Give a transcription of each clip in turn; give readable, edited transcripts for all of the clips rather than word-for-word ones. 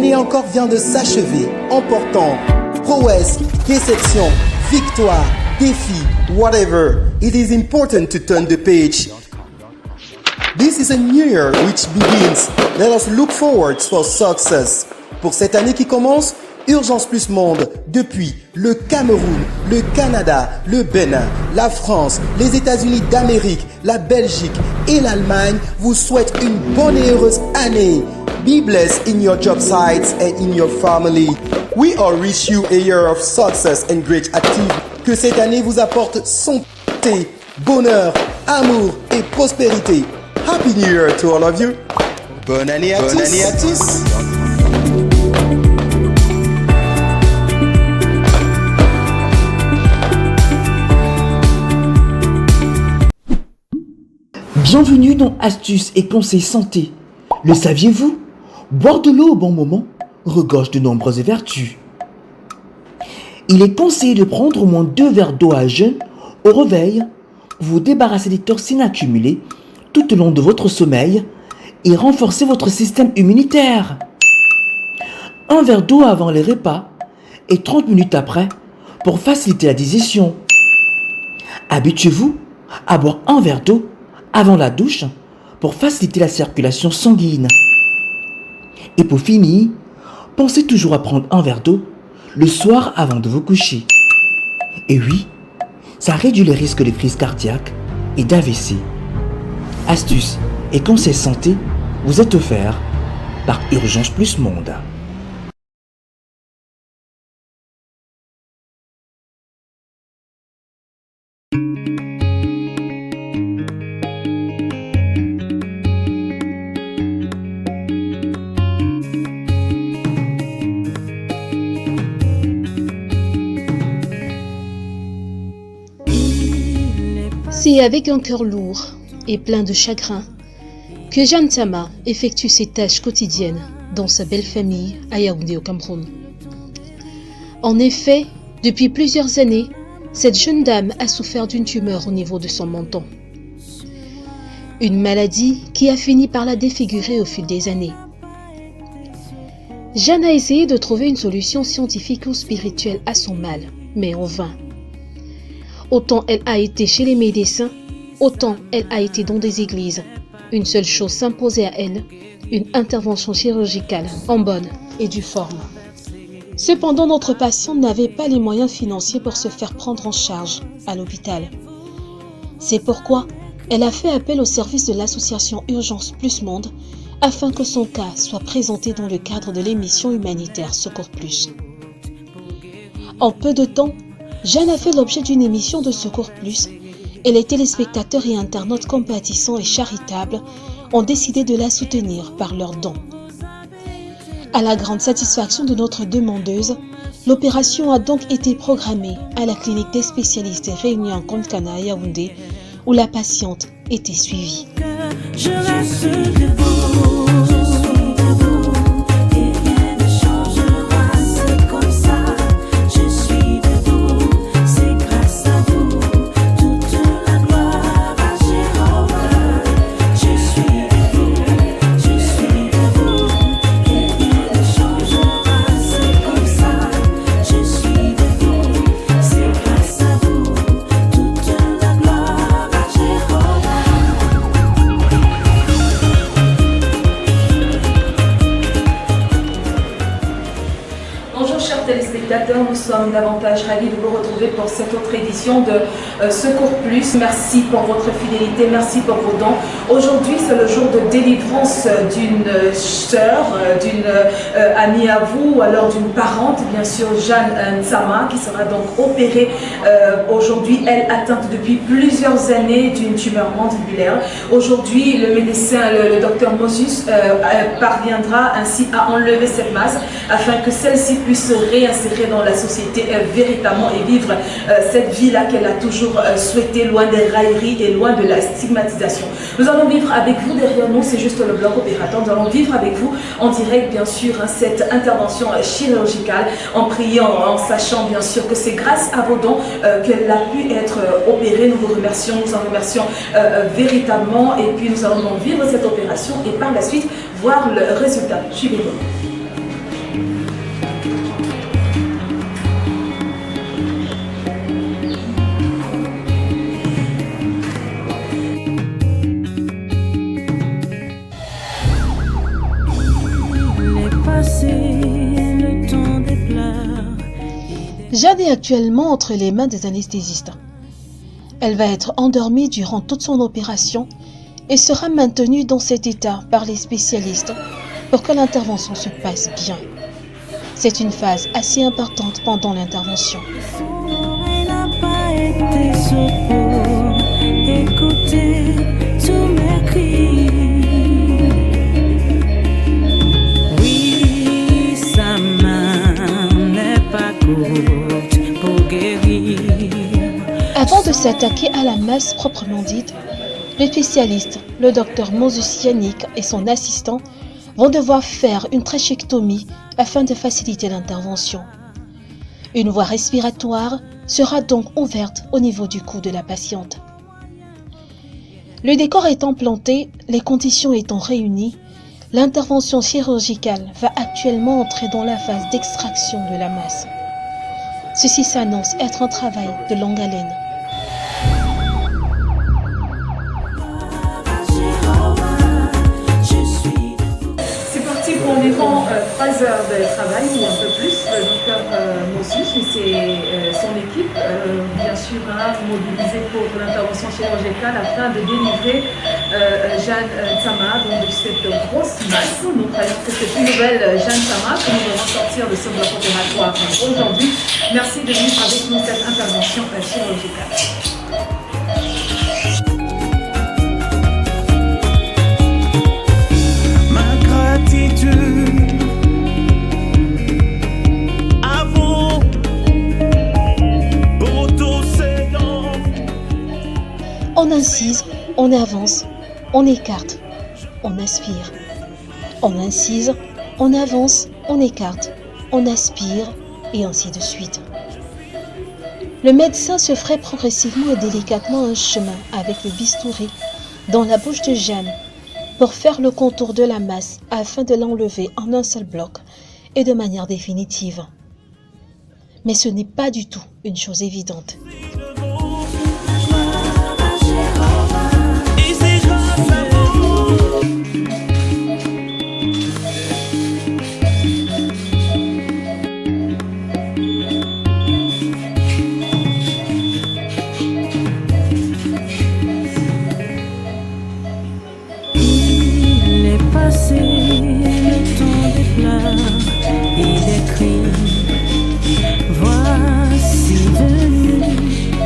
année encore vient de s'achever en portant prouesse, déception, victoire, défi, whatever. It is important to turn the page. This is a new year which begins. Let us look forward for success. Pour cette année qui commence, Urgence Plus Monde, depuis le Cameroun, le Canada, le Bénin, la France, les États-Unis d'Amérique, la Belgique et l'Allemagne vous souhaite une bonne et heureuse année. Be blessed in your job sites and in your family. We all wish you a year of success and great activity. Que cette année vous apporte santé, bonheur, amour et prospérité. Happy New Year to all of you. Bonne année à tous. Bienvenue dans Astuces et Conseils Santé. Le saviez-vous? Boire de l'eau au bon moment regorge de nombreuses vertus. Il est conseillé de prendre au moins 2 verres d'eau à jeun au réveil pour vous débarrasser des toxines accumulées tout au long de votre sommeil et renforcer votre système immunitaire. 1 verre d'eau avant les repas et 30 minutes après pour faciliter la digestion. Habituez-vous à boire 1 verre d'eau avant la douche pour faciliter la circulation sanguine. Et pour finir, pensez toujours à prendre 1 verre d'eau le soir avant de vous coucher. Et oui, ça réduit les risques de crise cardiaque et d'AVC. Astuces et conseils santé vous êtes offerts par Urgence Plus Monde. C'est avec un cœur lourd et plein de chagrin que Jeanne Sama effectue ses tâches quotidiennes dans sa belle famille à Yaoundé au Cameroun. En effet, depuis plusieurs années, cette jeune dame a souffert d'une tumeur au niveau de son menton. Une maladie qui a fini par la défigurer au fil des années. Jeanne a essayé de trouver une solution scientifique ou spirituelle à son mal, mais en vain. Autant elle a été chez les médecins, autant elle a été dans des églises. Une seule chose s'imposait à elle, une intervention chirurgicale en bonne et due forme. Cependant, notre patiente n'avait pas les moyens financiers pour se faire prendre en charge à l'hôpital. C'est pourquoi elle a fait appel au service de l'association Urgence Plus Monde afin que son cas soit présenté dans le cadre de l'émission humanitaire Secours Plus. En peu de temps, Jeanne a fait l'objet d'une émission de Secours Plus et les téléspectateurs et internautes compatissants et charitables ont décidé de la soutenir par leurs dons. À la grande satisfaction de notre demandeuse, l'opération a donc été programmée à la clinique des spécialistes réunie en Konkana à Yaoundé où la patiente était suivie. Je reste debout. Nous sommes davantage ravis de vous retrouver pour cette autre édition de Secours Plus. Merci pour votre fidélité, merci pour vos dons. Aujourd'hui, c'est le jour de délivrance d'une sœur, d'une amie à vous, ou alors d'une parente, bien sûr, Jeanne Sama, qui sera donc opérée aujourd'hui, elle atteinte depuis plusieurs années d'une tumeur mandibulaire. Aujourd'hui, le médecin, le docteur Moses, parviendra ainsi à enlever cette masse afin que celle-ci puisse se réinsérer dans la société véritablement et vivre cette vie-là qu'elle a toujours souhaité, loin des railleries et loin de la stigmatisation. Nous allons vivre avec vous, derrière nous, c'est juste le bloc opératoire, nous allons vivre avec vous en direct, bien sûr, cette intervention chirurgicale, en priant, en sachant bien sûr que c'est grâce à vos dons qu'elle a pu être opérée. Nous vous remercions, nous en remercions véritablement, et puis nous allons donc vivre cette opération et par la suite voir le résultat. Suivez-moi. Jeanne est actuellement entre les mains des anesthésistes. Elle va être endormie durant toute son opération et sera maintenue dans cet état par les spécialistes pour que l'intervention se passe bien. C'est une phase assez importante pendant l'intervention. Elle n'a pas été sourde pour écouter tous mes cris. Oui, sa main n'est pas courte pour guérir. Avant de s'attaquer à la masse proprement dite, les spécialistes, le docteur Moses Yannick et son assistant, vont devoir faire une trachéctomie afin de faciliter l'intervention. Une voie respiratoire sera donc ouverte au niveau du cou de la patiente. Le décor étant planté, les conditions étant réunies, l'intervention chirurgicale va actuellement entrer dans la phase d'extraction de la masse. Ceci s'annonce être un travail de longue haleine. C'est parti pour environ 3 heures de travail ou un peu plus. Le docteur Mossus et son équipe, bien sûr, mobilisés pour l'intervention chirurgicale afin de délivrer Jeanne Tsama de cette grosse masse. Nous croyons que c'est une nouvelle Jeanne Tsama que nous devons sortir de ce bloc opératoire aujourd'hui. Merci de vivre avec nous cette intervention chirurgicale. On incise, on avance, on écarte, on aspire. On incise, on avance, on écarte, on aspire et ainsi de suite. Le médecin se ferait progressivement et délicatement un chemin avec le bistouri dans la bouche de Jeanne pour faire le contour de la masse afin de l'enlever en un seul bloc et de manière définitive. Mais ce n'est pas du tout une chose évidente. Il est passé le temps des pleurs et des cris. Voici venu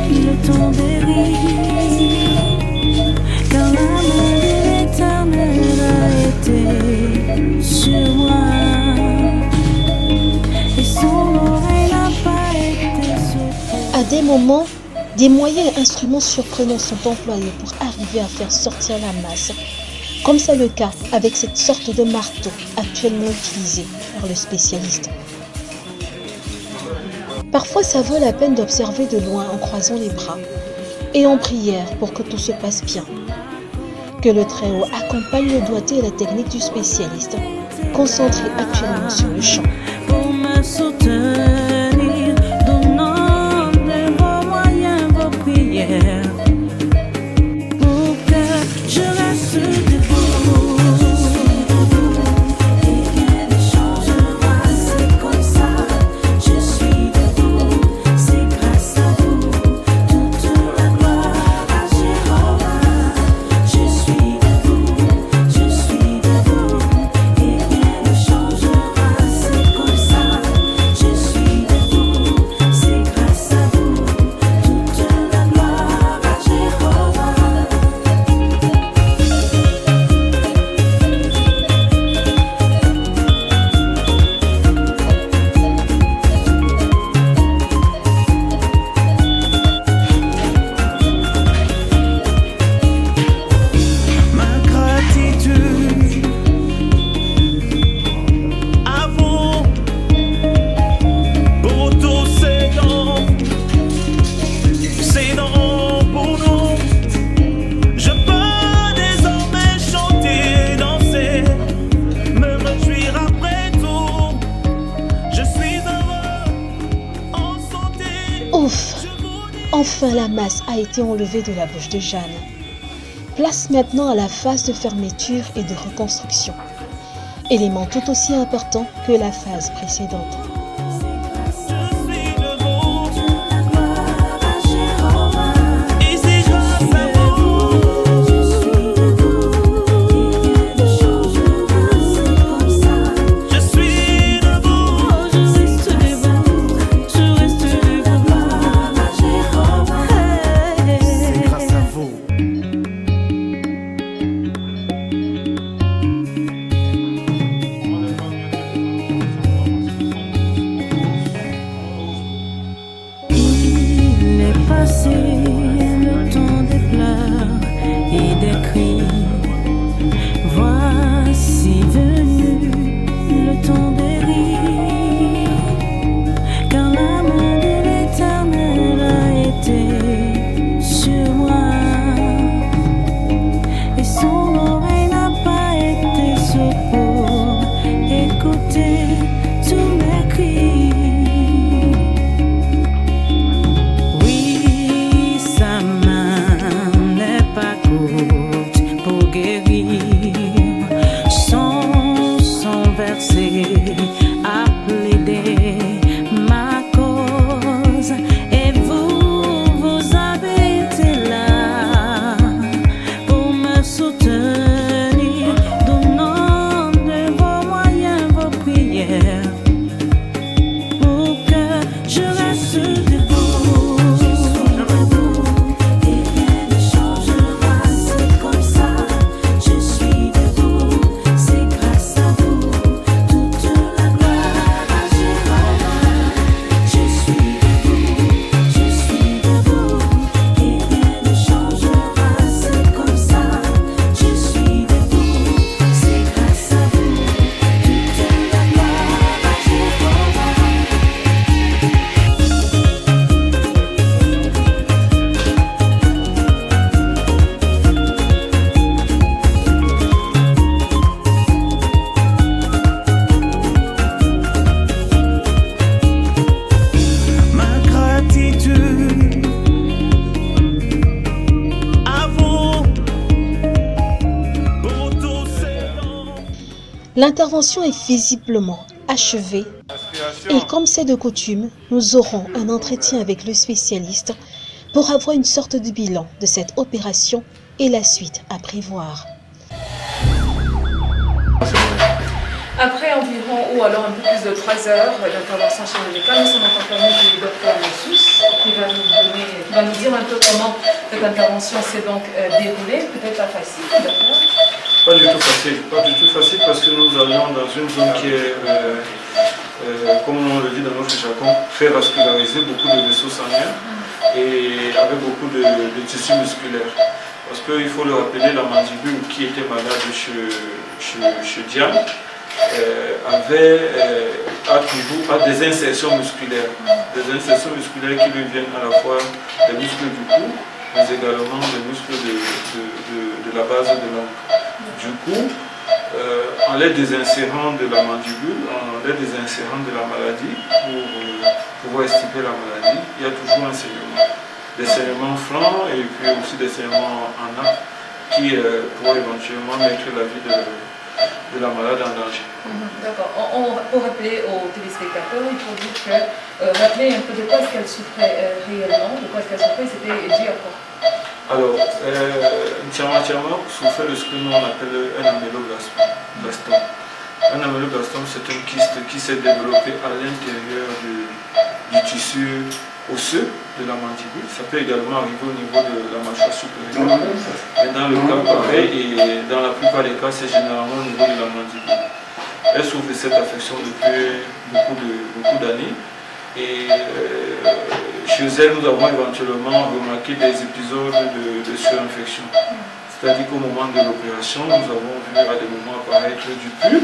le temps des rires. Car la main de l'Éternel a été sur moi. Et son oreille n'a pas été sur. À des moments, des moyens et instruments surprenants sont employés pour arriver à faire sortir la masse, comme c'est le cas avec cette sorte de marteau actuellement utilisé par le spécialiste. Parfois, ça vaut la peine d'observer de loin en croisant les bras et en prière pour que tout se passe bien. Que le Très-Haut accompagne le doigté et la technique du spécialiste, concentré actuellement sur le chant. Pour me soutenir, donnant de vos moyens, vos prières, pour que je reste debout. Et rien ne changera, c'est comme ça. Je suis debout, c'est grâce à vous. Toute la gloire à Jéhovah. Je suis debout, et rien ne changera, c'est comme ça. Je suis debout, c'est grâce à vous. Toute la gloire à Jéhovah. Ma gratitude à vous pour tous ces dons pour nous. Je peux désormais chanter, danser, me réjouir après tout. Je suis heureux en santé. Ouf! Enfin, la masse a été enlevée de la bouche de Jeanne. Place maintenant à la phase de fermeture et de reconstruction, élément tout aussi important que la phase précédente. Je suis debout. passé le temps des pleurs et des cris. Voici venu le temps des rires, car la main de l'Éternel a été sur moi, et son oreille n'a pas été sourde pour écouter tous mes cris. Oui, sa main n'est pas courte pour guérir, son sang versé a plaidé ma cause, et vous avez été là pour me soutenir, donnant de vos moyens, vos prières, pour que je reste debout. Et rien ne changera, c'est comme ça. Je suis debout, c'est grâce à vous. Toute la gloire à Jéhovah. Je suis debout, et rien ne changera, c'est comme ça. Je suis debout, c'est grâce à vous. Toute la gloire à Jéhovah. Ma gratitude à vous pour tous ces dons. L'intervention est visiblement achevée et comme c'est de coutume, nous aurons un entretien avec le spécialiste pour avoir une sorte de bilan de cette opération et la suite à prévoir. Après environ, ou alors un peu plus de 3 heures d'intervention chirurgicale, nous sommes en compagnie du docteur Messous qui va nous dire un peu comment cette intervention s'est donc déroulée. Peut-être pas facile, docteur. Pas du tout facile parce que nous allions dans une zone qui est, comme on le dit dans notre jargon, très vascularisée, beaucoup de vaisseaux sanguins et avec beaucoup de tissus musculaires. Parce qu'il faut le rappeler, la mandibule qui était malade chez Diane a des insertions musculaires. Des insertions musculaires qui lui viennent à la fois des muscles du cou, mais également des muscles de la base de l'ongle. Du coup, en les désinsérant de la mandibule, en les désinsérant de la maladie, pour pouvoir extirper la maladie, il y a toujours un saignement. Des saignements francs et puis aussi des saignements en nappe qui pourraient éventuellement mettre la vie de la malade en danger. D'accord. Pour rappeler aux téléspectateurs, il faut dire que rappeler un peu de quoi est-ce qu'elle souffrait réellement, de quoi est-ce qu'elle souffrait, c'était dû à quoi? Alors, Ntiama souffrait de ce que nous on appelle un améloblastom. Un améloblastom, c'est une kyste qui s'est développée à l'intérieur du tissu osseux de la mandibule. Ça peut également arriver au niveau de la mâchoire supérieure. Mais dans le cas pareil, et dans la plupart des cas, c'est généralement au niveau de la mandibule. Elle souffre de cette affection depuis beaucoup d'années. Et chez elle, nous avons éventuellement remarqué des épisodes de surinfection. C'est-à-dire qu'au moment de l'opération, nous avons vu à des moments apparaître du pus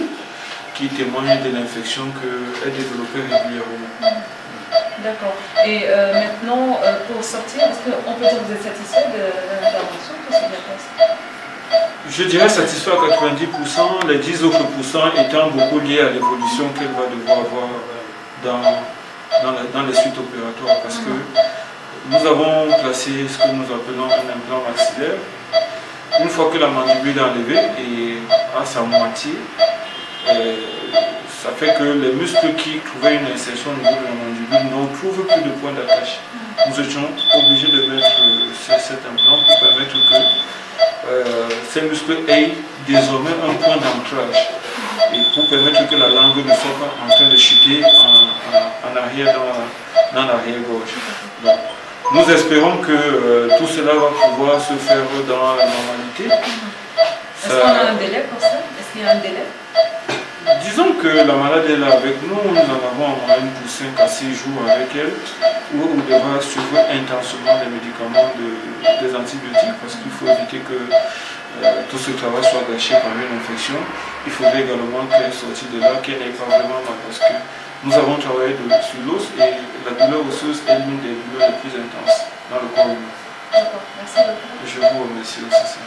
qui témoigne de l'infection qu'elle développait régulièrement. D'accord. Et maintenant, pour sortir, est-ce qu'on peut dire que vous êtes satisfait de l'intervention? Qu'est-ce qui bien passe? Je dirais satisfait à 90%, les 10 autres pourcents étant beaucoup liés à l'évolution qu'elle va devoir avoir dans les suites opératoires. Parce que nous avons placé ce que nous appelons un implant maxillaire. Une fois que la mandibule est enlevée et à sa moitié, ça fait que les muscles qui trouvaient une insertion au niveau de la mandibule ne trouvent plus de point d'attache. Nous étions obligés de mettre cet implant pour permettre que ces muscles aient désormais un point d'ancrage et pour permettre que la langue ne soit pas en train de chuter en arrière dans l'arrière-gorge. Donc, nous espérons que tout cela va pouvoir se faire dans la normalité. Est-ce qu'on a un délai pour ça? Est-ce qu'il y a un délai? Disons que la malade est là avec nous, nous en avons en moyenne pour 5 à 6 jours avec elle, où on devra suivre intensément les médicaments des antibiotiques parce qu'il faut éviter que tout ce travail soit gâché par une infection. Il faudrait également qu'elle sorte de là, qu'elle n'ait pas vraiment mal parce que nous avons travaillé sur l'os et la douleur osseuse est l'une des douleurs les plus intenses dans le corps humain. D'accord, merci beaucoup. Je vous remercie aussi.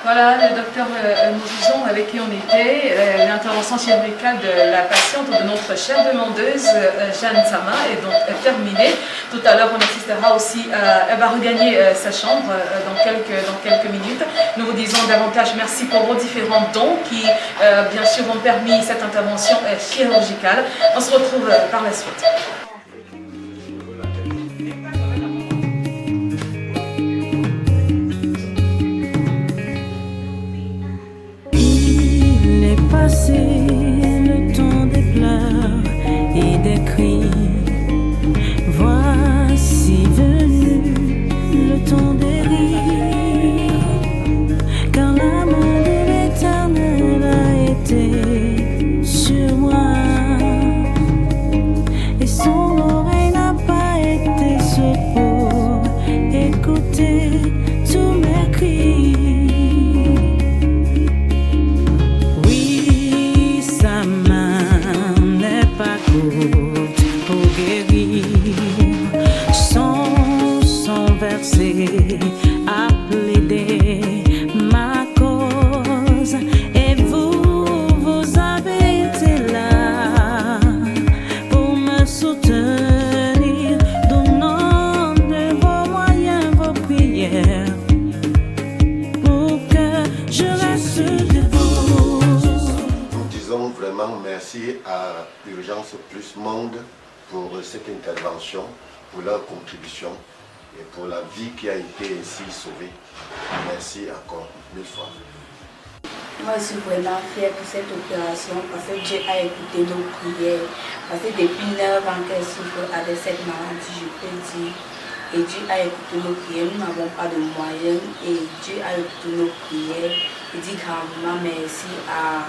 Voilà le docteur Morison avec qui on était, l'intervention chirurgicale de la patiente, de notre chère demandeuse, Jeanne Sama, est donc terminée. Tout à l'heure, on assistera aussi, elle va regagner sa chambre dans quelques minutes. Nous vous disons davantage merci pour vos différents dons qui, bien sûr, ont permis cette intervention chirurgicale. On se retrouve par la suite. Il est passé le temps des pleurs et des cris. Voici venu le temps des rires. Car l'amour de l'Éternel a été sur moi. Et son oreille n'a pas été sourde pour écouter tous mes cris. Oui, sa main n'est pas courte pour guérir. Son sang versé a plaidé ma cause. Et vous avez été là pour me soutenir, donnant de vos moyens, vos prières, pour que je reste debout. Nous disons vraiment merci à Urgence Plus Monde pour cette intervention, pour leur contribution et pour la vie qui a été ainsi sauvée. Merci encore 1000 fois. Moi, je suis vraiment fière pour cette opération parce que Dieu a écouté nos prières. Parce que depuis 9 ans qu'elle souffre avec cette maladie, je peux dire. Et Dieu a écouté nos prières. Nous n'avons pas de moyens. Et Dieu a écouté nos prières. Je dis grandement merci à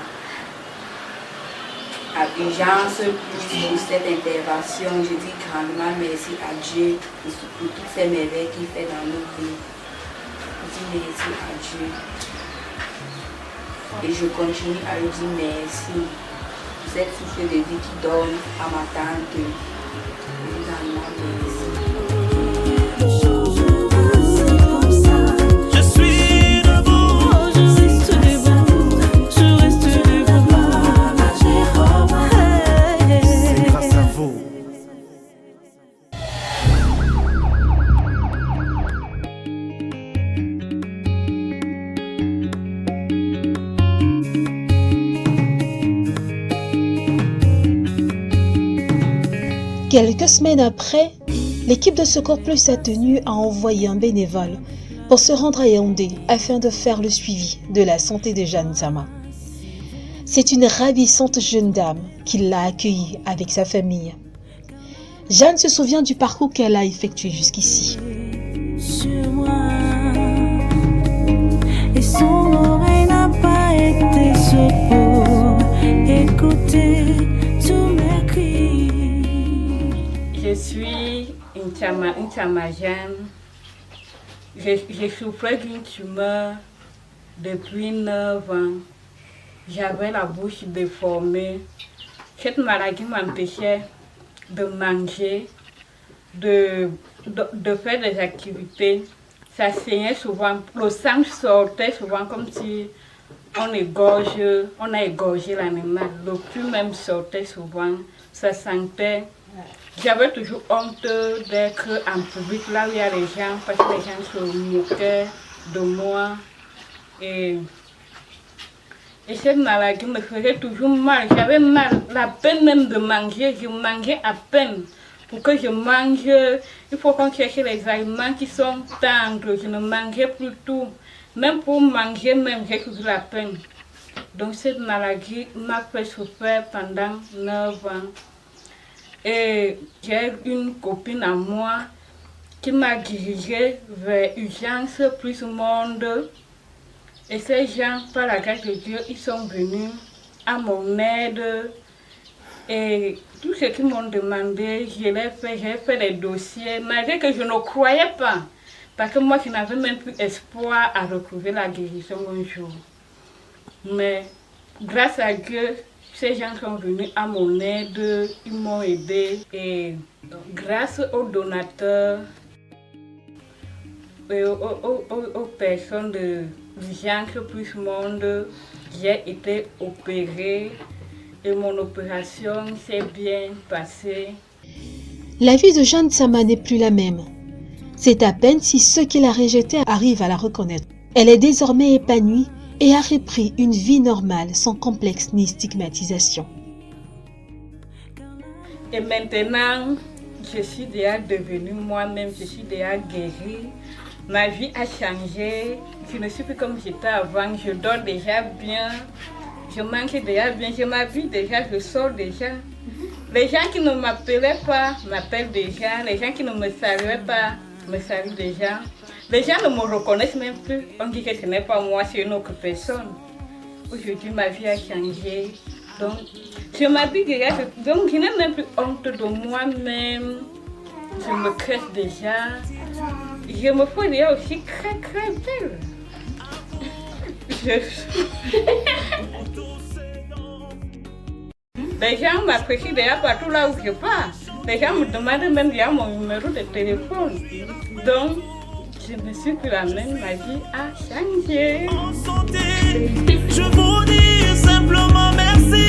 Urgence Plus pour cette intervention. Je dis grandement merci à Dieu pour toutes ces merveilles qu'il fait dans nos vies. Je dis merci à Dieu. Et je continue à lui dire merci pour cette souffle de vie qui donne à ma tante. Je dis grandement merci. Je suis debout, je reste debout, je reste debout. C'est grâce à vous. Quelques semaines après, l'équipe de Secours Plus a tenu à envoyer un bénévole pour se rendre à Yaoundé afin de faire le suivi de la santé de Jeanne Sama. C'est une ravissante jeune dame qui l'a accueillie avec sa famille. Jeanne se souvient du parcours qu'elle a effectué jusqu'ici. Sur moi, et son oreille n'a pas été sourde pour écouter tous mes cris. Je suis une Tchamagène. Je souffrais d'une tumeur depuis 9 ans. J'avais la bouche déformée. Cette maladie m'empêchait de manger, de faire des activités. Ça saignait souvent, le sang sortait souvent comme si on a égorgé l'animal. Le pus même sortait souvent, ça sentait. J'avais toujours honte d'être en public, là où il y a les gens, parce que les gens se moquaient de moi. Et cette maladie me faisait toujours mal. J'avais mal, la peine même de manger. Je mangeais à peine. Pour que je mange, il faut qu'on cherche les aliments qui sont tendres. Je ne mangeais plus tout. Même pour manger, même, j'ai toujours la peine. Donc cette maladie m'a fait souffrir pendant 9 ans. Et j'ai une copine à moi qui m'a dirigée vers Urgence Plus Monde. Et ces gens, par la grâce de Dieu, ils sont venus à mon aide. Et tout ce qu'ils m'ont demandé, je l'ai fait, j'ai fait les dossiers, malgré que je ne croyais pas. Parce que moi, je n'avais même plus espoir à retrouver la guérison un jour. Mais grâce à Dieu, ces gens sont venus à mon aide, ils m'ont aidé. Et grâce aux donateurs et aux personnes de l'Urgence Plus Monde, j'ai été opérée et mon opération s'est bien passée. La vie de Jeanne Sama n'est plus la même. C'est à peine si ceux qui la rejetaient arrivent à la reconnaître. Elle est désormais épanouie et a repris une vie normale sans complexe ni stigmatisation. Et maintenant, je suis déjà devenue moi-même, je suis déjà guérie. Ma vie a changé, je ne suis plus comme j'étais avant, je dors déjà bien, je mange déjà bien, je m'habille déjà, je sors déjà. Les gens qui ne m'appelaient pas m'appellent déjà, les gens qui ne me saluaient pas me saluent déjà. Les gens ne me reconnaissent même plus, on dit que ce n'est pas moi, c'est une autre personne. Aujourd'hui, ma vie a changé, donc je m'habille déjà, donc je n'ai même plus honte de moi-même, je me crèche déjà. Je me fais déjà aussi très très belle. Les gens m'apprécient déjà partout là où je passe. Les gens me demandent même déjà mon numéro de téléphone. Donc, je ne suis plus la même, ma vie a changé. Je vous dis simplement merci.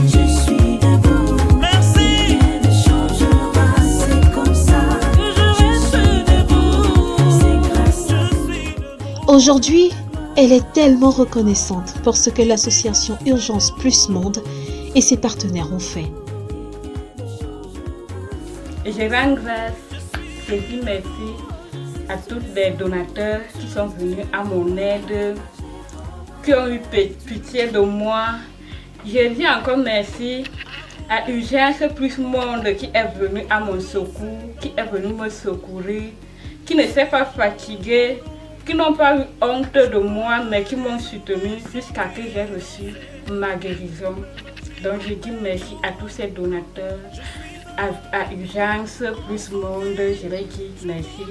Je suis debout. Merci. Rien ne changera, c'est comme ça. Je reste debout. C'est grâce à vous. Aujourd'hui, elle est tellement reconnaissante pour ce que l'association Urgence Plus Monde et ses partenaires ont fait. Et je rends grâce, je dis merci à tous les donateurs qui sont venus à mon aide, qui ont eu pitié de moi. Je dis encore merci à Urgence Plus Monde qui est venu à mon secours, qui est venu me secourir, qui ne s'est pas fatigué, qui n'ont pas eu honte de moi, mais qui m'ont soutenu jusqu'à ce que j'ai reçu ma guérison. Donc je dis merci à tous ces donateurs, à Urgence Plus Monde, je leur dis merci.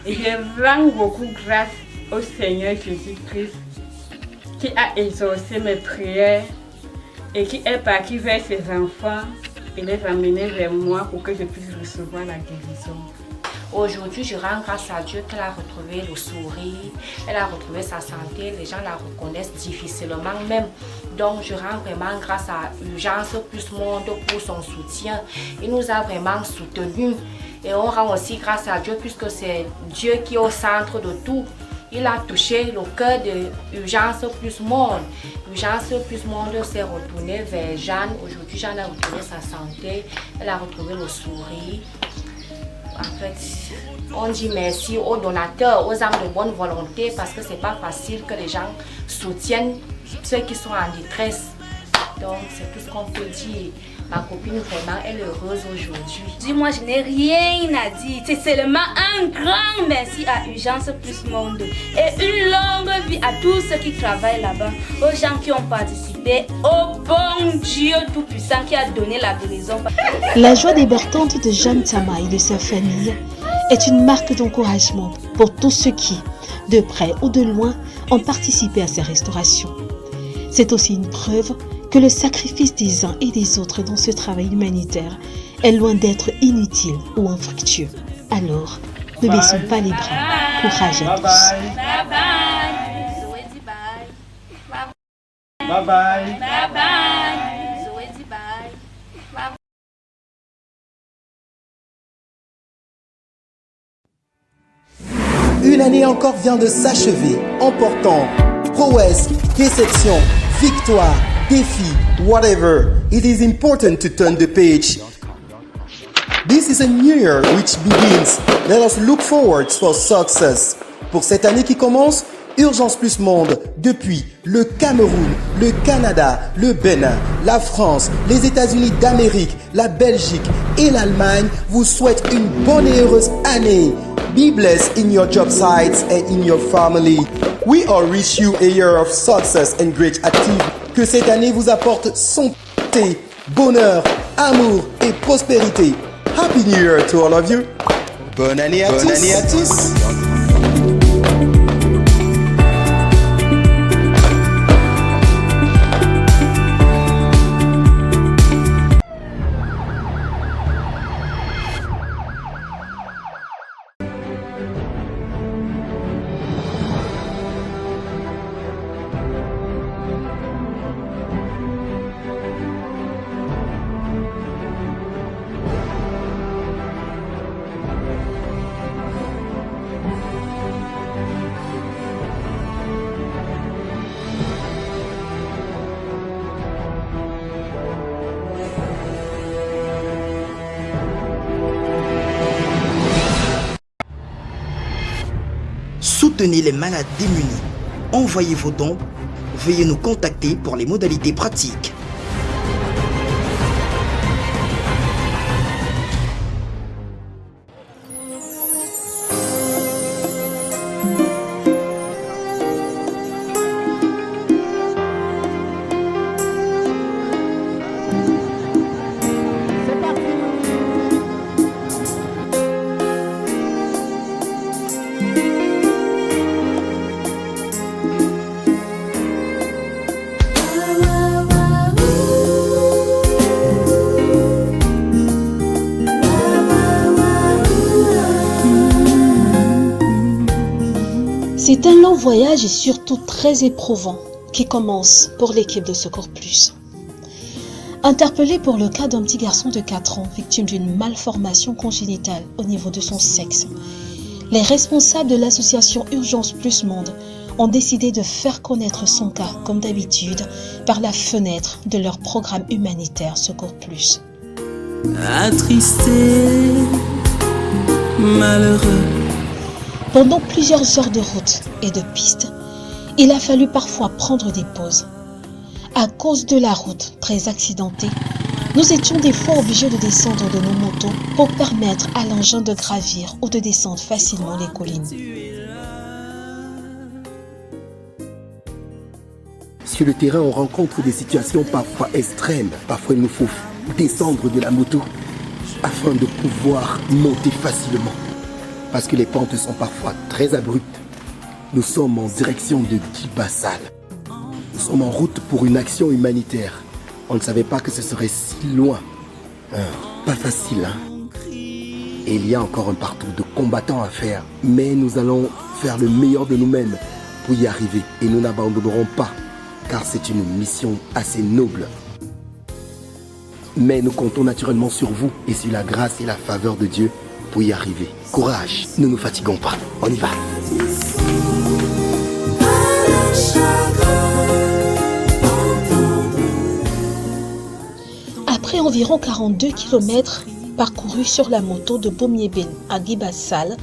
Et je rends beaucoup grâce au Seigneur Jésus-Christ qui a exaucé mes prières et qui est parti vers ses enfants et les amener vers moi pour que je puisse recevoir la guérison. Aujourd'hui, je rends grâce à Dieu qu'elle a retrouvé le sourire, elle a retrouvé sa santé, les gens la reconnaissent difficilement même. Donc, je rends vraiment grâce à Urgence Plus Monde pour son soutien. Il nous a vraiment soutenus et on rend aussi grâce à Dieu puisque c'est Dieu qui est au centre de tout. Il a touché le cœur de Urgence Plus Monde. Urgence Plus Monde s'est retournée vers Jeanne. Aujourd'hui, Jeanne a retrouvé sa santé, elle a retrouvé le sourire. En fait, on dit merci aux donateurs, aux âmes de bonne volonté parce que c'est pas facile que les gens soutiennent ceux qui sont en détresse. Donc, c'est tout ce qu'on peut dire. Ma copine, vraiment, elle est heureuse aujourd'hui. Dis-moi, je n'ai rien à dire. C'est seulement un grand merci à Urgence Plus Monde. Et une longue vie à tous ceux qui travaillent là-bas. Aux gens qui ont participé. Au bon Dieu Tout-Puissant qui a donné la guérison. La joie débordante de Jeanne Sama et de sa famille est une marque d'encouragement pour tous ceux qui, de près ou de loin, ont participé à ces restaurations. C'est aussi une preuve que le sacrifice des uns et des autres dans ce travail humanitaire est loin d'être inutile ou infructueux. Alors, ne baissons pas les bras. Courage à tous. Bye bye. Zoé dit bye. Bye bye. Bye bye. Zoé dit bye. Bye bye. Une année encore vient de s'achever, emportant prouesse, déception, victoire, défi, whatever. It is important to turn the page. This is a new year which begins. Let us look forward for success. Pour cette année qui commence, Urgence Plus Monde, depuis le Cameroun, le Canada, le Bénin, la France, les États-Unis d'Amérique, la Belgique et l'Allemagne, vous souhaite une bonne et heureuse année. Be blessed in your job sites and in your family. We all wish you a year of success and great activity. Que cette année vous apporte santé, bonheur, amour et prospérité. Happy New Year to all of you. Bonne année à tous. Soutenez les malades démunis. Envoyez vos dons. Veuillez nous contacter pour les modalités pratiques. C'est un long voyage et surtout très éprouvant qui commence pour l'équipe de Secours Plus. Interpellé pour le cas d'un petit garçon de 4 ans victime d'une malformation congénitale au niveau de son sexe, les responsables de l'association Urgence Plus Monde ont décidé de faire connaître son cas, comme d'habitude, par la fenêtre de leur programme humanitaire Secours Plus. Attristé, malheureux. Pendant plusieurs heures de route et de piste, il a fallu parfois prendre des pauses. À cause de la route très accidentée, nous étions des fois obligés de descendre de nos motos pour permettre à l'engin de gravir ou de descendre facilement les collines. Sur le terrain, on rencontre des situations parfois extrêmes. Parfois, il nous faut descendre de la moto afin de pouvoir monter facilement. Parce que les pentes sont parfois très abruptes. Nous sommes en direction de Guy-Bassal. Nous sommes en route pour une action humanitaire. On ne savait pas que ce serait si loin. Pas facile, hein? Et il y a encore un parcours de combattants à faire. Mais nous allons faire le meilleur de nous-mêmes pour y arriver. Et nous n'abandonnerons pas, car c'est une mission assez noble. Mais nous comptons naturellement sur vous et sur la grâce et la faveur de Dieu pour y arriver. Courage, ne nous fatiguons pas. On y va. Après environ 42 km parcourus sur la moto de Bomiébel à Guy-Bassal,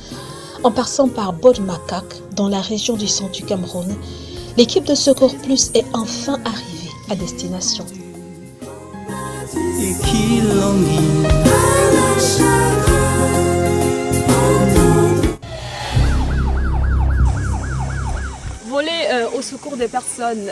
en passant par Bod-Makak, dans la région du centre du Cameroun, l'équipe de Secours Plus est enfin arrivée à destination. Et qui languit à la chagrin. Voler au secours des personnes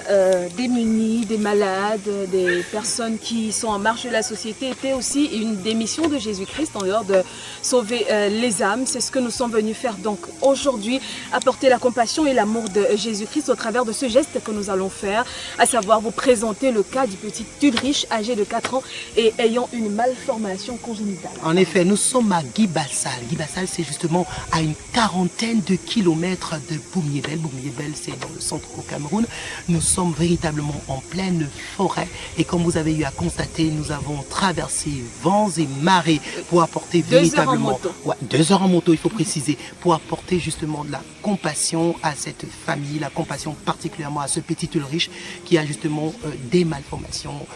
démunies, des malades, des personnes qui sont en marge de la société était aussi une des missions de Jésus-Christ en dehors de sauver les âmes. C'est ce que nous sommes venus faire donc aujourd'hui, apporter la compassion et l'amour de Jésus-Christ au travers de ce geste que nous allons faire, à savoir vous présenter le cas du petit Ulrich âgé de 4 ans et ayant une malformation congénitale. En effet, nous sommes à Guy-Bassal. Guy-Bassal, c'est justement à une quarantaine de kilomètres de Bomiébel. Bomiébel, c'est dans le centre au Cameroun. Nous sommes véritablement en pleine forêt et comme vous avez eu à constater, nous avons traversé vents et marées pour apporter véritablement 2 heures en moto, il faut préciser, pour apporter justement de la compassion à cette famille, la compassion particulièrement à ce petit Ulrich qui a justement des malformations,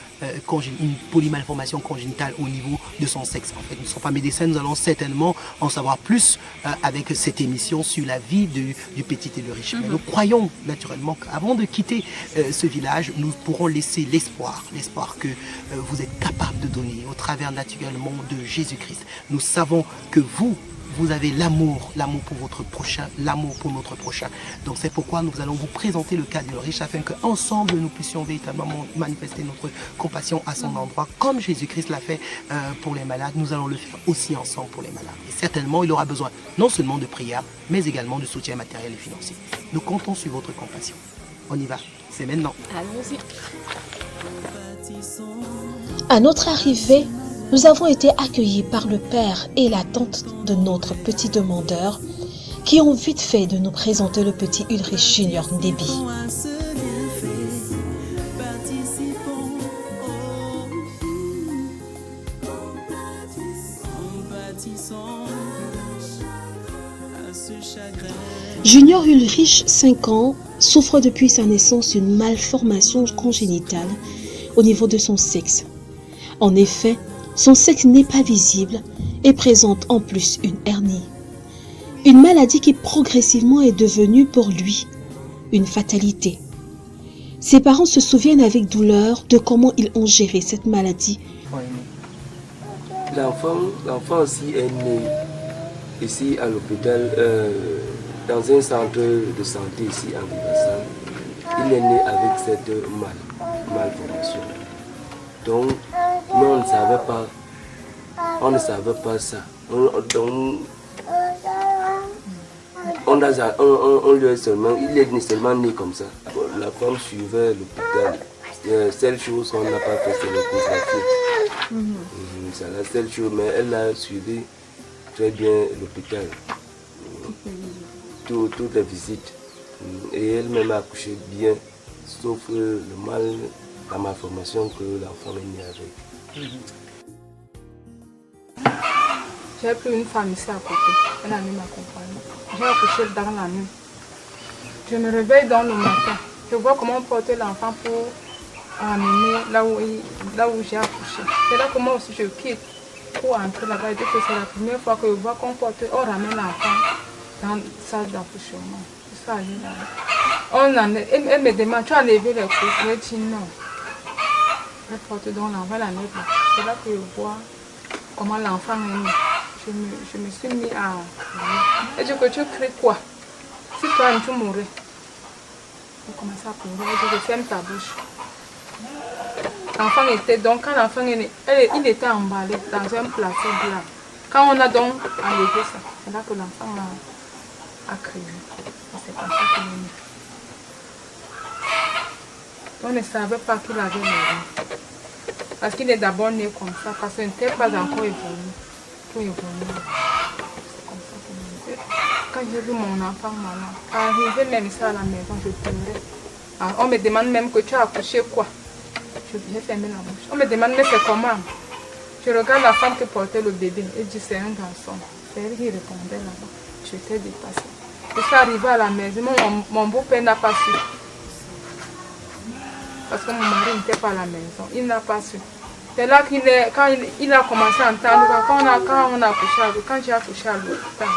une polymalformation congénitale au niveau de son sexe. En fait, nous ne sommes pas médecins, nous allons certainement en savoir plus avec cette émission sur la vie du petit Ulrich. Mais nous croyons naturellement qu'avant de quitter ce village, nous pourrons laisser l'espoir que vous êtes capable de donner au travers naturellement de Jésus-Christ. Nous savons que vous vous avez l'amour pour votre prochain, l'amour pour notre prochain. Donc c'est pourquoi nous allons vous présenter le cas d'Ulrich afin qu'ensemble nous puissions véritablement manifester notre compassion à son endroit. Comme Jésus-Christ l'a fait pour les malades, nous allons le faire aussi ensemble pour les malades. Et certainement, il aura besoin non seulement de prière, mais également de soutien matériel et financier. Nous comptons sur votre compassion. On y va, c'est maintenant. Allons-y. À notre arrivée, nous avons été accueillis par le père et la tante de notre petit demandeur qui ont vite fait de nous présenter le petit Ulrich Junior Ndébi. Junior Ulrich, 5 ans, souffre depuis sa naissance d'une malformation congénitale au niveau de son sexe. En effet, son sexe n'est pas visible et présente en plus une hernie. Une maladie qui progressivement est devenue pour lui une fatalité. Ses parents se souviennent avec douleur de comment ils ont géré cette maladie. L'enfant aussi est né ici à l'hôpital, dans un centre de santé ici en Guibassal. Il est né avec cette malformation. Donc, nous on ne savait pas ça. Il est seulement né comme ça. La femme suivait l'hôpital. La seule chose qu'on n'a pas fait, c'est l'échographie. C'est la seule chose, mais elle a suivi très bien l'hôpital. Toutes les visites. Et elle-même a accouché bien, sauf la malformation que l'enfant est né avec. J'ai pris une femme ici à côté, elle a mis ma compagnie. J'ai accouché dans la nuit. Je me réveille dans le matin. Je vois comment porter l'enfant pour amener là où j'ai accouché. C'est là que moi aussi je quitte pour entrer là-bas. Et que c'est la première fois que je vois qu'on ramène l'enfant dans la salle d'accouchement. Je suis allée là. Elle me demande, tu as levé les couches? Je dis non. Elle porte donc l'enfant la nuit. C'est là que je vois comment l'enfant est né. Je me suis mis à... Elle dit que tu cries quoi? Si toi tu mourrais. Elle commence à pleurer. Elle dit que ferme ta bouche. L'enfant était donc, quand l'enfant est né, il était emballé dans un plateau blanc. Quand on a donc enlevé ça, c'est là que l'enfant a crié. C'est comme ça qu'il est né. On ne savait pas qu'il avait mouru. Parce qu'il est d'abord né comme ça, parce qu'il n'était pas encore évolué. Tout évolué. C'est comme ça qu'il est né. Quand j'ai vu mon enfant malade, arrivé même ça à la maison, je pleurais. Alors, on me demande même que tu as accouché quoi? J'ai fermé la bouche. On me demande mais c'est comment? Je regarde la femme qui portait le bébé et dit c'est un garçon. C'est elle qui répondait là-bas. J'étais dépassée. Je suis arrivée à la maison, mon beau-père n'a pas su. Parce que mon mari n'était pas à la maison, il n'a pas su. C'est là quand il a commencé à entendre, quand on a accouché à lui, quand j'ai accouché à l'hôpital,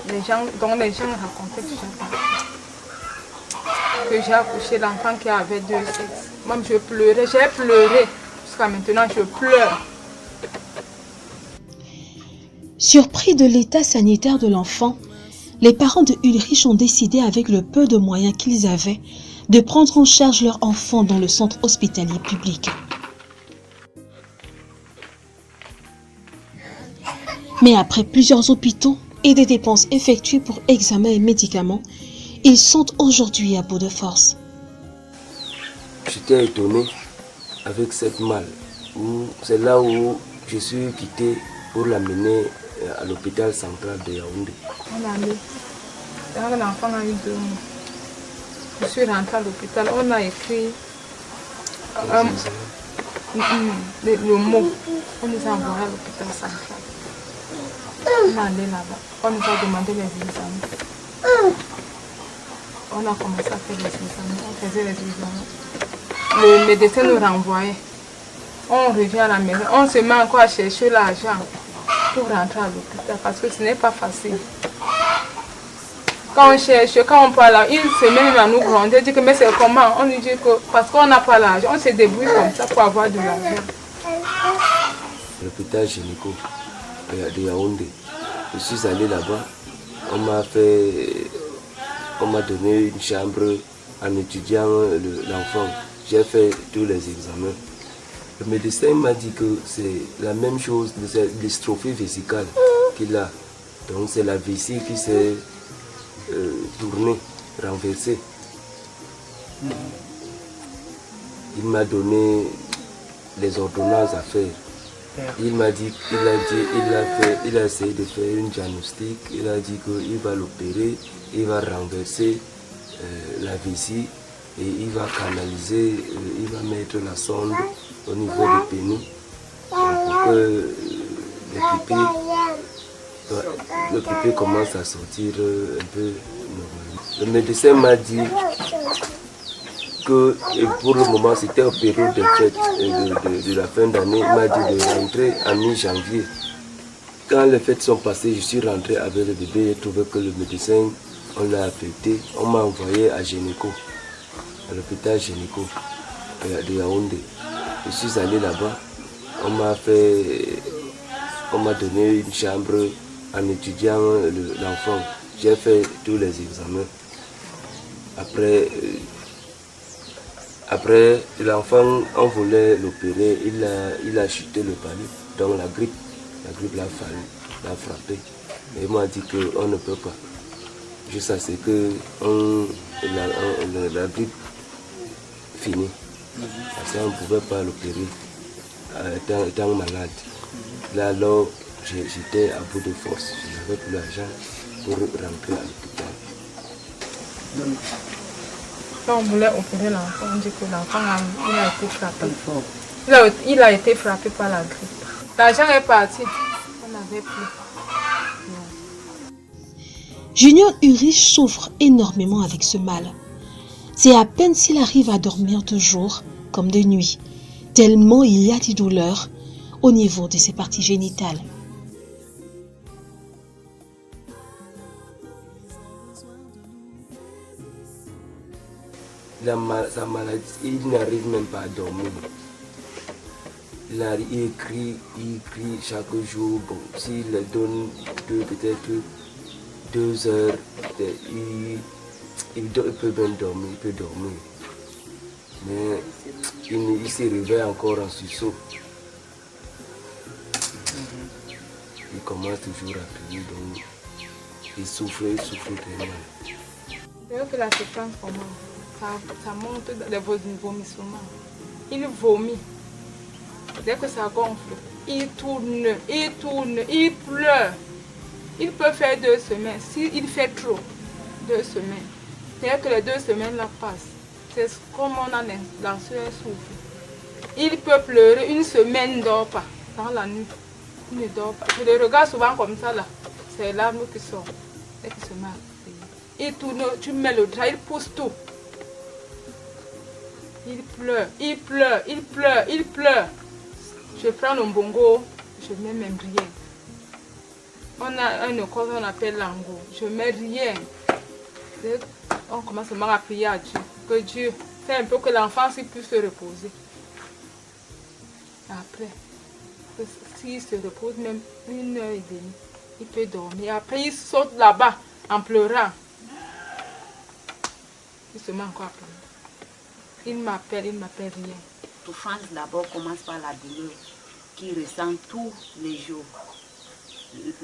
les gens racontaient que j'ai accouché l'enfant qui avait 2 sexes. Moi, je pleurais, j'ai pleuré. Jusqu'à maintenant, je pleure. Surpris de l'état sanitaire de l'enfant, les parents de Ulrich ont décidé, avec le peu de moyens qu'ils avaient, de prendre en charge leur enfant dans le centre hospitalier public. Mais après plusieurs hôpitaux et des dépenses effectuées pour examens et médicaments, ils sont aujourd'hui à bout de force. J'étais étonné avec cette malle. C'est là où je suis quitté pour l'amener à l'hôpital central de Yaoundé. On a mis. L'enfant a eu 2 mois. Je suis rentrée à l'hôpital. On a écrit le mot. On nous a envoyé à l'hôpital central. On est allé là-bas. On nous a demandé les examens. On a commencé à faire les examens. On faisait les examens. Le médecin nous renvoyait. On revient à la maison. On se met encore à chercher l'argent pour rentrer à l'hôpital parce que ce n'est pas facile. Quand on cherche, quand on parle, il se met même à nous gronder, dit que mais c'est comment? On lui dit que parce qu'on n'a pas l'argent, on se débrouille comme ça pour avoir de l'argent. L'hôpital gynéco de Yaoundé. Je suis allé là-bas. On m'a donné une chambre en étudiant l'enfant. J'ai fait tous les examens. Le médecin m'a dit que c'est la même chose, c'est l'dystrophie vésicale qu'il a. Donc c'est la vessie qui s'est tournée, renversée. Il m'a donné les ordonnances à faire. Il m'a dit, il a essayé de faire une diagnostic. Il a dit qu'il va l'opérer, il va renverser la vessie et il va canaliser, il va mettre la sonde au niveau du pénis pour que le pépé commence à sortir un peu normalement. Le médecin m'a dit que pour le moment c'était en période de fête de la fin d'année. Il m'a dit de rentrer en mi-janvier. Quand les fêtes sont passées, je suis rentré avec le bébé. J'ai trouvé que le médecin, on l'a affecté. On m'a envoyé à Généco, à l'hôpital Généco de Yaoundé. Je suis allé là-bas. On m'a donné une chambre en étudiant l'enfant. J'ai fait tous les examens. Après l'enfant, on voulait l'opérer, il a chuté le palais. Donc la grippe l'a frappé. Et il m'a dit qu'on ne peut pas. Jusqu'à ce que la grippe finisse. Parce qu'on ne pouvait pas l'opérer étant malade. Là alors, j'étais à bout de force. Je n'avais plus l'argent pour rentrer à l'hôpital. Quand on voulait opérer l'enfant, on dit que l'enfant a été frappé. Il a été frappé par la grippe. L'argent est parti. On n'avait plus. Junior Ulrich souffre énormément avec ce mal. C'est à peine s'il arrive à dormir de jour comme de nuit, tellement il y a des douleurs au niveau de ses parties génitales. Sa maladie, il n'arrive même pas à dormir. Il crie chaque jour. Bon, s'il donne peut-être 2 heures, il peut même dormir, il peut dormir. Mais il se réveille encore en sursaut. Il commence toujours à crier, donc il souffre tellement. Dès que la séquence commence, ça monte des vomissements. Il vomit. Dès que ça gonfle, il tourne, il pleure. Il peut faire 2 semaines. S'il fait trop, 2 semaines. Dès que les 2 semaines là passent, c'est comme on a la sueur souffle. Il peut pleurer 1 semaine, il ne dort pas. Dans la nuit, il ne dort pas. Je le regarde souvent comme ça là. C'est les larmes qui sortent. Dès qu'il se met à crier. Il tourne, tu mets le drap, il pousse tout. Il pleure. Je prends le bongo, je ne mets même rien. On a un école qu'on appelle l'ango. Je ne mets rien. On commence seulement à prier à Dieu. Que Dieu fait un peu que l'enfant puisse se reposer. Après, s'il se repose même 1h30, il peut dormir. Après, il saute là-bas en pleurant. Il se met encore à pleurer. Il m'appelle rien. Souffrance d'abord commence par la douleur qu'il ressent tous les jours.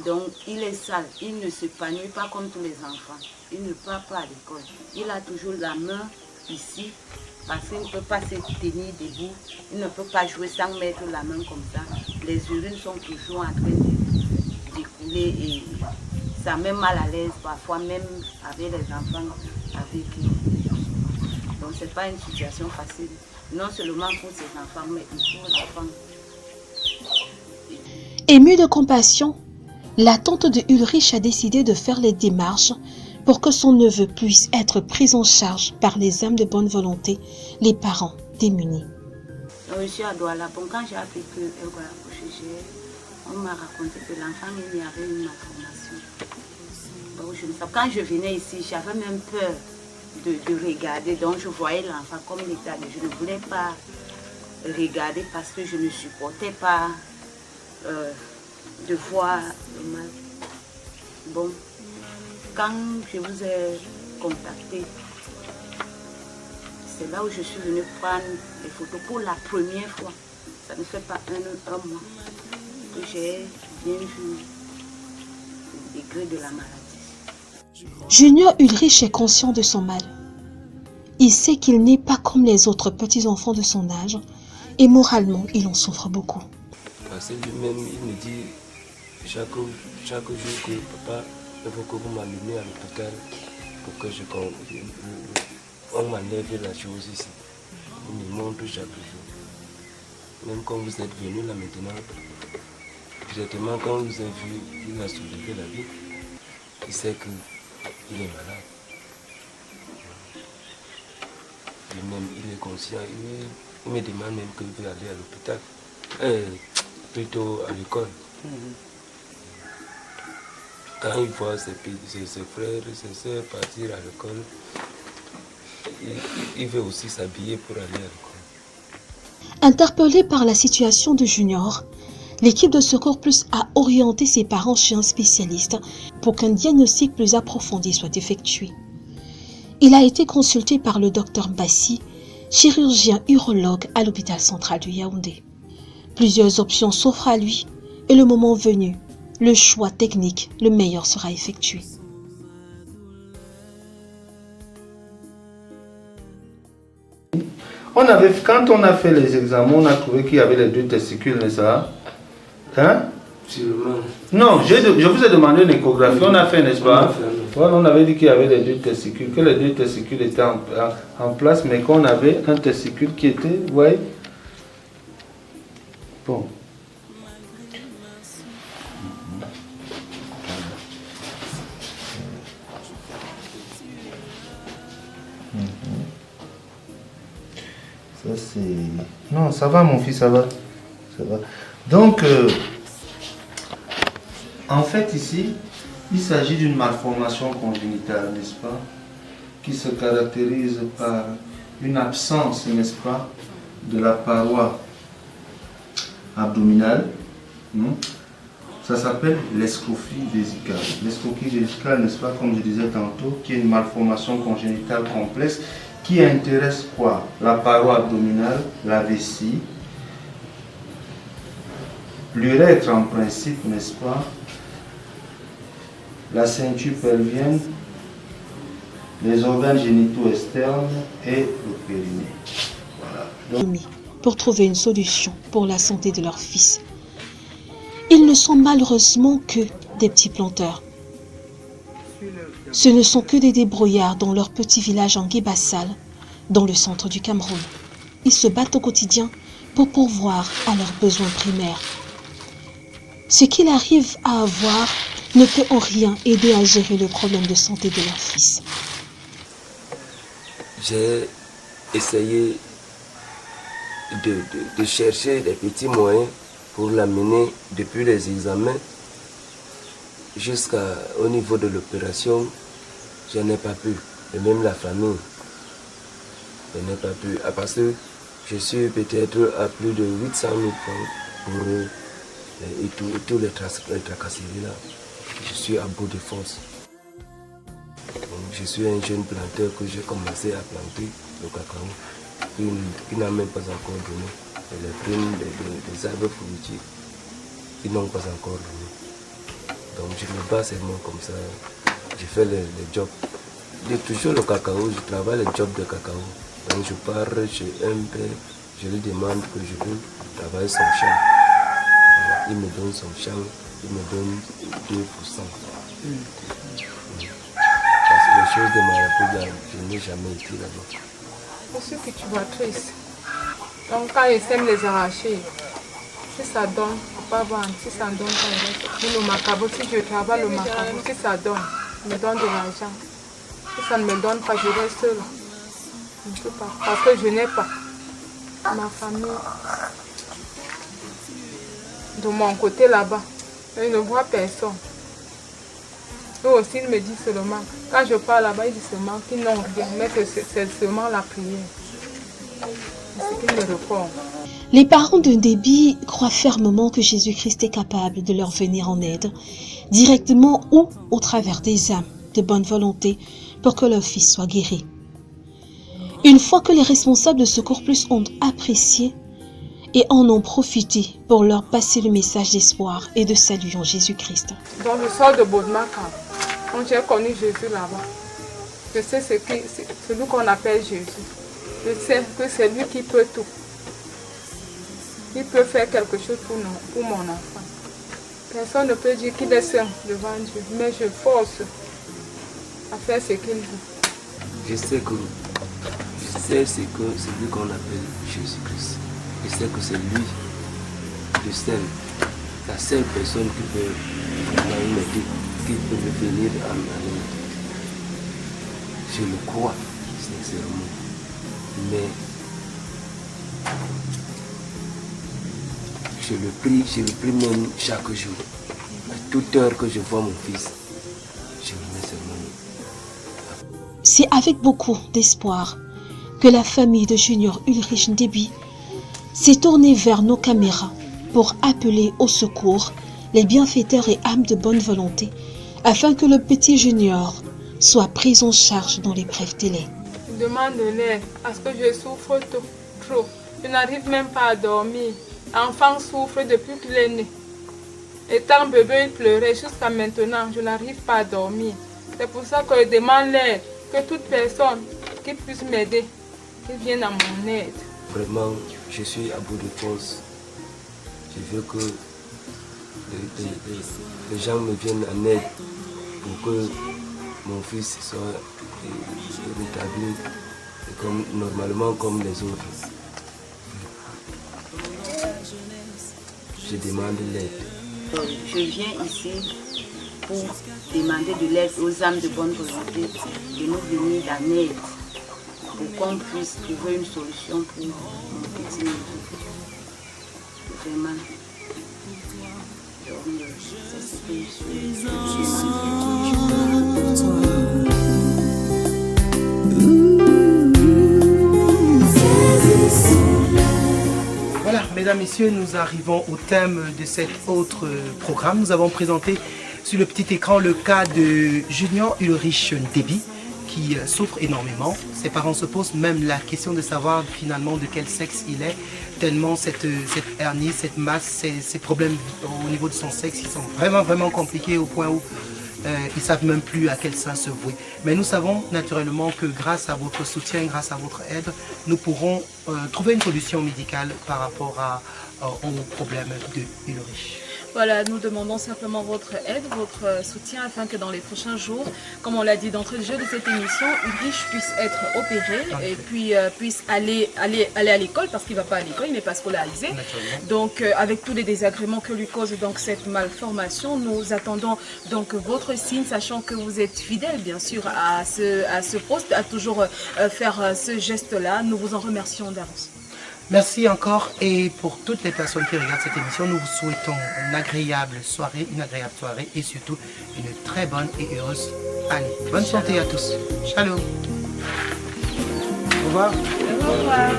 Donc il est sale, il ne s'épanouit pas comme tous les enfants. Il ne part pas à l'école. Il a toujours la main ici parce qu'il ne peut pas se tenir debout. Il ne peut pas jouer sans mettre la main comme ça. Les urines sont toujours en train d'écouler et ça met mal à l'aise parfois même avec les enfants avec qui. Donc ce n'est pas une situation facile, non seulement pour ses enfants, mais pour l'enfant. Émue de compassion, la tante de Ulrich a décidé de faire les démarches pour que son neveu puisse être pris en charge par les âmes de bonne volonté, les parents démunis. Je suis à Douala. Bon, quand j'ai appris qu'elle va accoucher, on m'a raconté que l'enfant il y avait une malformation. Donc, quand je venais ici, j'avais même peur de regarder. Donc je voyais l'enfant comme l'état. Je ne voulais pas regarder parce que je ne supportais pas de voir le mal. Bon, quand je vous ai contacté, c'est là où je suis venue prendre les photos pour la première fois. Ça ne fait pas un mois que j'ai bien vu le degré de la maladie. Junior Ulrich est conscient de son mal. Il sait qu'il n'est pas comme les autres petits-enfants de son âge et moralement, il en souffre beaucoup. Parce que lui-même, il me dit chaque jour que papa, il faut que vous m'amenez à l'hôpital pour que on m'enlève la chose ici. Il me montre chaque jour. Même quand vous êtes venu là maintenant, directement quand vous avez vu, il a soulevé la vie, il sait qu'il est malade. Lui-même, il est conscient, il me demande même qu'il veut aller à l'hôpital, plutôt à l'école. Quand il voit ses frères et ses soeurs partir à l'école, il veut aussi s'habiller pour aller à l'école. Interpellé par la situation de Junior, l'équipe de Secours Plus a orienté ses parents chez un spécialiste pour qu'un diagnostic plus approfondi soit effectué. Il a été consulté par le docteur Bassi, chirurgien urologue à l'hôpital central de Yaoundé. Plusieurs options s'offrent à lui et le moment venu, le choix technique le meilleur sera effectué. Quand on a fait les examens, on a trouvé qu'il y avait les 2 testicules, n'est-ce pas? Hein? Non, je vous ai demandé une échographie, on a fait, n'est-ce pas? Voilà, on avait dit qu'il y avait les 2 testicules, que les 2 testicules étaient en place, mais qu'on avait un testicule qui était, vous voyez? Bon. Ça c'est... Non, ça va mon fils, ça va. Ça va. Donc, en fait ici, il s'agit d'une malformation congénitale, n'est-ce pas? Qui se caractérise par une absence, n'est-ce pas, de la paroi abdominale. Ça s'appelle l'estrophie vésicale. L'estrophie vésicale, n'est-ce pas, comme je disais tantôt, qui est une malformation congénitale complexe qui intéresse quoi? La paroi abdominale, la vessie, l'urètre en principe, n'est-ce pas? La ceinture pelvienne, les organes génitaux externes et le périnée. Voilà. Donc, pour trouver une solution pour la santé de leur fils. Ils ne sont malheureusement que des petits planteurs. Ce ne sont que des débrouillards dans leur petit village en Guibassal, dans le centre du Cameroun. Ils se battent au quotidien pour pourvoir à leurs besoins primaires. Ce qu'ils arrivent à avoir ne peut en rien aider à gérer le problème de santé de leur fils. J'ai essayé de chercher des petits moyens pour l'amener depuis les examens jusqu'au niveau de l'opération. Je n'ai pas pu, et même la famille, je n'ai pas pu, parce que je suis peut-être à plus de 800 000 francs pour eux, et tous les tracasseries là. Je suis à bout de force. Donc, je suis un jeune planteur que j'ai commencé à planter le cacao, qui n'a même pas encore donné. Et les primes des arbres fruitiers qui n'ont pas encore donné. Donc je me bats seulement comme ça. Je fais les jobs. Toujours le cacao, je travaille les jobs de cacao. Donc je pars chez un père, je lui demande que je veux travailler son champ. Il me donne son champ, il me donne 2%. Parce que les choses de ma vie, je n'ai jamais été là-bas. Pour ceux que tu vois triste, donc quand ils aiment les arracher, si ça donne, il ne faut pas vendre. Si ça donne, le macabo, si je travaille le macabo, si ça donne, il me donne de l'argent. Si ça ne me donne pas, je reste seule. Je ne peux pas, parce que je n'ai pas ma famille. De mon côté là-bas, je ne vois personne. Eux aussi, ils me disent seulement, quand je pars là-bas, ils disent seulement qu'ils n'ont rien, mais que c'est seulement la prière. C'est ce qu'ils me répondent. Les parents de Déby croient fermement que Jésus-Christ est capable de leur venir en aide, directement ou au travers des âmes de bonne volonté pour que leur fils soit guéri. Une fois que les responsables de Secours Plus ont apprécié et en ont profité pour leur passer le message d'espoir et de salut en Jésus-Christ. Dans le sort de Baudemaka, quand j'ai connu Jésus là-bas, je sais celui qu'on appelle Jésus. Je sais que c'est lui qui peut tout. Il peut faire quelque chose pour mon enfant. Personne ne peut dire qu'il est saint devant Dieu, mais je force à faire ce qu'il veut. Je sais c'est que c'est lui qu'on appelle Jésus-Christ. Je sais que c'est lui, la seule personne qui peut m'aider, qui peut me venir à m'aider. Je le crois, sincèrement. Mais je le prie même chaque jour. À toute heure que je vois mon fils, je le mets seulement. C'est avec beaucoup d'espoir que la famille de Junior Ulrich Déby s'est tournée vers nos caméras pour appeler au secours les bienfaiteurs et âmes de bonne volonté afin que le petit Junior soit pris en charge dans l'épreuve télé. Je demande de l'aide parce que je souffre trop. Je n'arrive même pas à dormir. L'enfant souffre depuis qu'il est né. Étant bébé, il pleurait jusqu'à maintenant. Je n'arrive pas à dormir. C'est pour ça que je demande l'aide. Que toute personne qui puisse m'aider, qu'il vienne à mon aide. Vraiment, je suis à bout de force. Je veux que les gens me viennent en aide pour que mon fils soit rétabli normalement comme les autres. Je demande l'aide. Je viens ici pour demander de l'aide aux âmes de bonne volonté de nous venir en aide pour qu'on puisse trouver une solution pour mon petit neveu. Vraiment. Donc, c'est ce que je Voilà, mesdames, messieurs, nous arrivons au thème de cet autre programme. Nous avons présenté sur le petit écran le cas de Junior Ulrich Déby qui souffre énormément. Ses parents se posent même la question de savoir finalement de quel sexe il est, tellement cette hernie, cette masse, ces problèmes au niveau de son sexe, ils sont vraiment compliqués au point où ils ne savent même plus à quel sein se vouer. Mais nous savons naturellement que grâce à votre soutien, grâce à votre aide, nous pourrons trouver une solution médicale par rapport au problème de Ulrich. Voilà, nous demandons simplement votre aide, votre soutien afin que dans les prochains jours, comme on l'a dit d'entrée de jeu de cette émission, Ulrich puisse être opéré et puis puisse aller à l'école parce qu'il ne va pas à l'école, il n'est pas scolarisé. Donc avec tous les désagréments que lui cause donc cette malformation, nous attendons donc votre signe, sachant que vous êtes fidèle bien sûr à ce poste, à toujours faire ce geste-là. Nous vous en remercions d'avance. Merci encore, et pour toutes les personnes qui regardent cette émission, nous vous souhaitons une agréable soirée et surtout une très bonne et heureuse année. Bonne santé à tous. Shalom. Au revoir. Au revoir.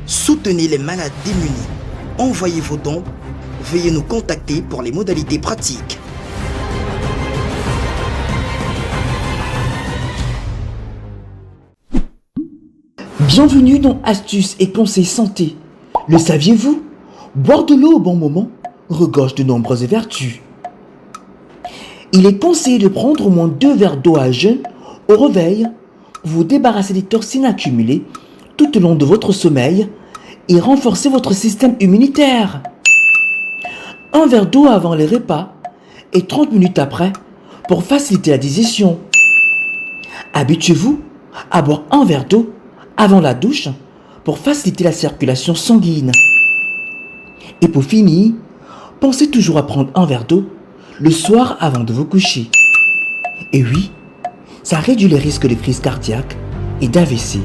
Soutenez les malades démunis. Envoyez vos dons. Veuillez nous contacter pour les modalités pratiques. Bienvenue dans Astuces et Conseils Santé. Le saviez-vous? Boire de l'eau au bon moment regorge de nombreuses vertus. Il est conseillé de prendre au moins 2 verres d'eau à jeun au réveil pour vous débarrasser des toxines accumulées tout au long de votre sommeil et renforcer votre système immunitaire. 1 verre d'eau avant les repas et 30 minutes après pour faciliter la digestion. Habituez-vous à boire 1 verre d'eau avant la douche pour faciliter la circulation sanguine. Et pour finir, pensez toujours à prendre 1 verre d'eau le soir avant de vous coucher. Et oui, ça réduit les risques de crise cardiaque et d'AVC.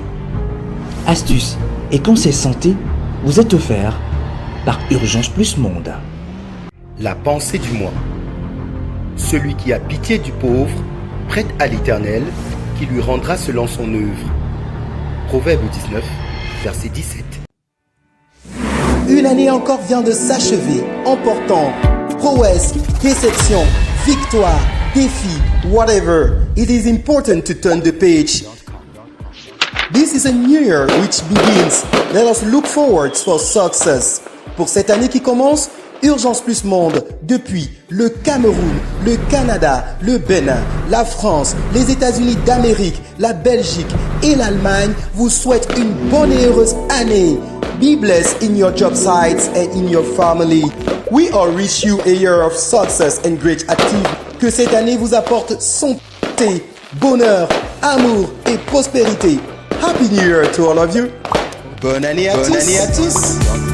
Astuces et conseils santé vous est offert par Urgence Plus Monde. La pensée du mois. Celui qui a pitié du pauvre prête à l'Éternel qui lui rendra selon son œuvre. Proverbe 19, verset 17. Une année encore vient de s'achever, emportant prouesse, déception, victoire, défi, whatever. It is important to turn the page. This is a new year which begins. Let us look forward for success. Pour cette année qui commence, Urgence Plus Monde, depuis le Cameroun, le Canada, le Bénin, la France, les États-Unis d'Amérique, la Belgique et l'Allemagne vous souhaite une bonne et heureuse année. Be blessed in your job sites and in your family. We all wish you a year of success and great activity. Que cette année vous apporte santé, bonheur, amour et prospérité. Happy New Year to all of you. Bonne année à tous.